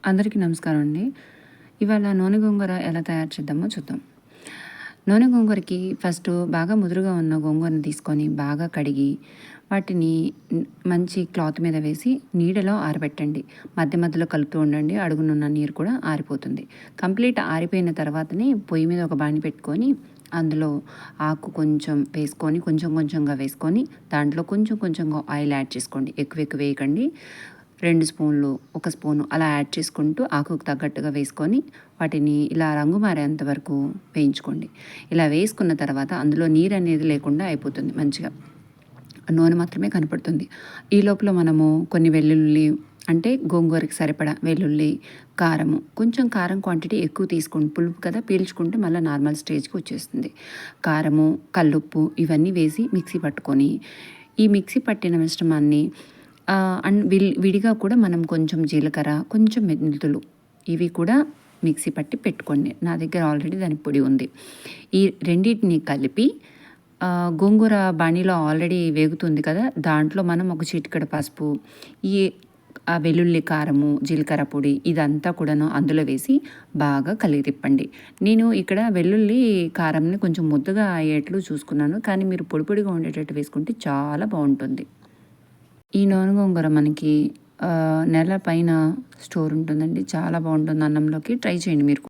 అందరికీ నమస్కారం అండి. ఇవాళ నూనె గోంగూర ఎలా తయారు చేద్దామో చూద్దాం. నూనె గోంగూరకి ఫస్ట్ బాగా ముదురుగా ఉన్న గోంగూరని తీసుకొని బాగా కడిగి వాటిని మంచి క్లాత్ మీద వేసి నీడలో ఆరబెట్టండి. మధ్య మధ్యలో కలుపుతూ ఉండండి. అడుగునున్న నీరు కూడా ఆరిపోతుంది. కంప్లీట్ ఆరిపోయిన తర్వాతనే పొయ్యి మీద ఒక బాండి పెట్టుకొని అందులో ఆకు కొంచెం వేసుకొని కొంచెం కొంచెంగా వేసుకొని దాంట్లో కొంచెం కొంచెంగా ఆయిల్ యాడ్ చేసుకోండి. ఎక్కువ ఎక్కువ వేయకండి. 2 స్పూన్లు, 1 స్పూను అలా యాడ్ చేసుకుంటూ ఆకుకు తగ్గట్టుగా వేసుకొని వాటిని ఇలా రంగు మారేంత వరకు వేయించుకోండి. ఇలా వేసుకున్న తర్వాత అందులో నీరు అనేది లేకుండా అయిపోతుంది. మంచిగా నూనె మాత్రమే కనపడుతుంది. ఈ లోపల మనము కొన్ని వెల్లుల్లి అంటే గోంగూరకి సరిపడా వెల్లుల్లి, కారము కొంచెం కారం క్వాంటిటీ ఎక్కువ తీసుకోండి. పులుపు కదా పీల్చుకుంటే మళ్ళీ నార్మల్ స్టేజ్కి వచ్చేస్తుంది. కారము, కల్లుప్పు ఇవన్నీ వేసి మిక్సీ పట్టుకొని ఈ మిక్సీ పట్టిన మిశ్రమాన్ని అండ్ విడిగా కూడా మనం కొంచెం జీలకర్ర, కొంచెం మెంతులు ఇవి కూడా మిక్సీ పట్టి పెట్టుకోండి. నా దగ్గర ఆల్రెడీ దాని పొడి ఉంది. ఈ రెండింటిని కలిపి గోంగూర బాణీలో ఆల్రెడీ వేగుతుంది కదా, దాంట్లో మనం ఒక చిటికెడు పసుపు, ఈ వెల్లుల్లి కారము, జీలకర్ర పొడి ఇదంతా కూడాను అందులో వేసి బాగా కలిగి తిప్పండి. నేను ఇక్కడ వెల్లుల్లి కారంని కొంచెం ముద్దగా అయ్యేట్లు చూసుకున్నాను, కానీ మీరు పొడి పొడిగా ఉండేటట్టు వేసుకుంటే చాలా బాగుంటుంది. ఈ నూనె గోంగూర మనకి నెల పైన స్టోర్ ఉంటుందండి. చాలా బాగుంటుంది అన్నంలోకి. ట్రై చేయండి మీరు.